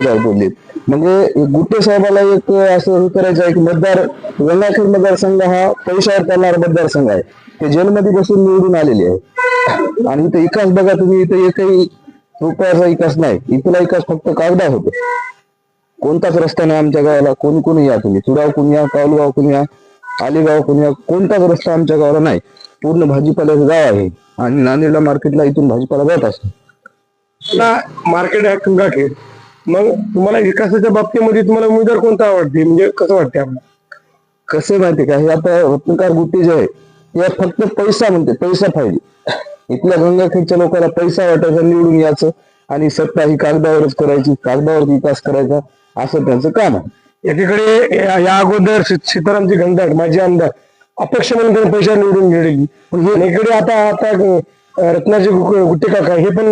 बोलले. म्हणजे गुट्टे साहेबाला एक असं हे करायचं आहे की गंगाखेड मतदारसंघ हा पैशावर चालणारा मतदारसंघ आहे. ते जेलमध्ये बसून निवडून आलेले आहे. आणि इथे विकास बघा तुम्ही, इथे एकही रुपयाचा विकास नाही. इथला विकास फक्त कागदा होतो. कोणताच रस्ता नाही आमच्या गावाला. कोणी कोणी या, तुम्ही चुडाव कोणी या, कावलगाव कोणी या, आलेगाव कोणी या, कोणताच रस्ता आमच्या गावाला नाही. पूर्ण भाजीपाल्याचं गाव आहे आणि नांदेडला मार्केटला इथून भाजीपाला जात असतो. मार्केट आहे गंगाखेड. मग तुम्हाला विकासाच्या बाबतीमध्ये तुम्हाला उमेदवार कोणता आवडते, म्हणजे कसं वाटते आपल्याला? कसं माहिती का, हे आता रत्नकार गुट्टे जे आहे हे फक्त पैसा म्हणते, पैसा पाहिजे. इथल्या गंगाखेडच्या लोकांना पैसा वाटायचा, निवडून यायचं आणि सत्ता ही कागदावरच करायची, कागदावर विकास करायचा, असं त्यांचं काम आहे. एकीकडे या अगोदर सीतारामजी घनदाट माजी आमदार अपक्ष म्हणून त्यांनी पैसा निवडून गेलेली, पण इकडे आता आता रत्नाजी गुट्टे काका हे पण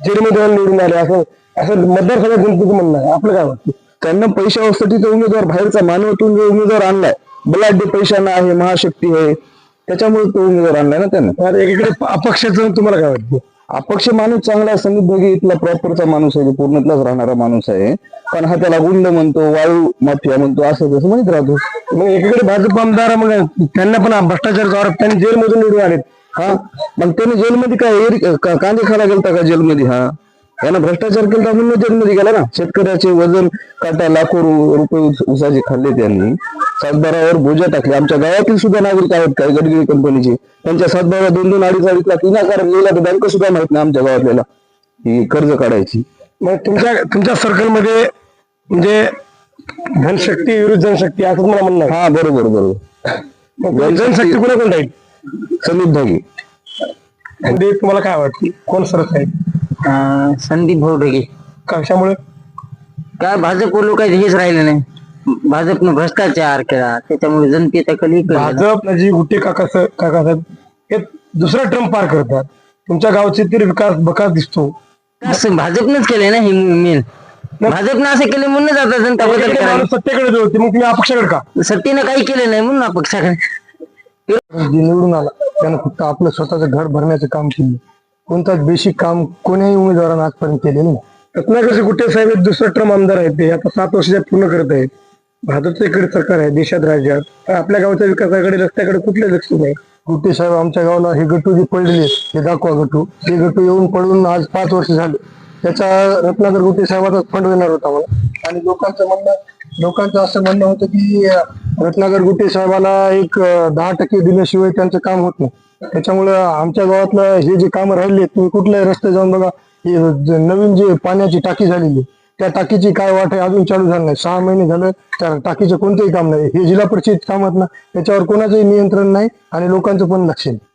जेलमध्ये निवडून आले, असं असं मतदारसंघात जनतेचं म्हणणं आहे. आपलं काय वाटतं? त्यांना पैशासाठी उमेदवार बाहेरचा मानवतून जो उमेदवार आणलाय, बलाढ्य पैशानं आहे, महाशक्ती आहे, त्याच्यामुळे तो उमेदवार आणलाय ना त्यांना. आता एकीकडे अपक्षाचं तुम्हाला काय वाटतं? अपक्ष माणूस चांगला आहे, संदीप भोगे इथला प्रॉपरचा माणूस आहे, पूर्णतलाच राहणारा माणूस आहे. पण हा त्याला गुंड म्हणतो, वाळू माफिया म्हणतो, असं तसं म्हणत राहतो. मग एकीकडे भाजप आमदार, मग त्यांना पण भ्रष्टाचाराचा आरोप, त्यांनी जेलमधून निवडून आलेत. हा, मग त्याने जेलमध्ये काय कांदे खायला गेलता का जेलमध्ये? हा, यानं भ्रष्टाचार केला म्हणून जेलमध्ये गेला ना. शेतकऱ्याचे वजन काटा लाखो रुपये उसाचे खाल्ले त्यांनी, सातबारावर बोजा टाकले. आमच्या गावातील सुद्धा नागरिक आहेत काही गडगिरी कंपनीचे, त्यांच्या सातबारा 2-2, 2.5 लाख विनाकारण गेला, तर बँक सुद्धा माहित नाही आमच्या गावातल्याला ही कर्ज काढायची. मग तुमच्या सर्कलमध्ये म्हणजे धनशक्ती विरुद्ध जनशक्ती असं मला म्हणणं आहे. हा, बरोबर बरोबर. मग जनशक्ती कुणा कोण राहील? संदीप भोगे. म्हणजे तुम्हाला काय वाटतं कोण सरस आहे? संदीप भाऊ कशामुळे? काय भाजप लोक हेच राहिले नाही. भाजपनं भ्रष्टाचार केला, त्याच्यामुळे जनतेचा कल इकडे गेला. भाजप जी गुट्टे काकासाहेब हे दुसरा ट्रम्प पार करतात. तुमच्या गावचे तरी विकास दिसतो. असं भाजपनंच केलंय ना हे मेन. भाजपनं असं केलं म्हणून आता जनता बदल एकीकडे करायला. माणूस सत्तेकडे होते, मग तुम्ही अपक्षाकडे का? सत्तेनं काही केलं नाही म्हणून अपक्षाकडे. जे निवडून आला त्यानं फक्त आपलं स्वतःचं घर भरण्याचं काम केलं. कोणताच बेसिक काम कोण्याही उमेदवारानं आजपर्यंत केले नाही. रत्नाकरचे गुट्टे साहेब एक दुसरा ट्रम आमदार आहेत, ते आता 7 वर्षाच्या पूर्ण करत आहेत. भाजपचं इकडे सरकार आहे देशात, राज्यात. तर आपल्या गावच्या विकासाकडे, रस्त्याकडे कुठले लक्ष नाही. गुट्टे साहेब आमच्या गावाला हे गटू जे पडलेले हे दाखवा गटू, हे गटू येऊन पडून आज 5 वर्ष झाले. त्याचा रत्नाकर गुट्टे साहेबाचा फंड देणार होता मला. आणि लोकांचं असं म्हणणं होतं की रत्नाकर गुट्टे साहेबाला एक 10% दिल्याशिवाय त्यांचं काम होत नाही. त्याच्यामुळे आमच्या गावातलं हे जे काम राहिले, तुम्ही कुठल्याही रस्ते जाऊन बघा, ही नवीन जी पाण्याची टाकी झालेली, त्या टाकीची काय वाट आहे अजून चालू झालं नाही. 6 महिने झालं त्या टाकीचं कोणतंही काम नाही. हे जिल्हा परिषद काम आहेत ना, त्याच्यावर कोणाचंही नियंत्रण नाही आणि लोकांचं पण लक्ष नाही.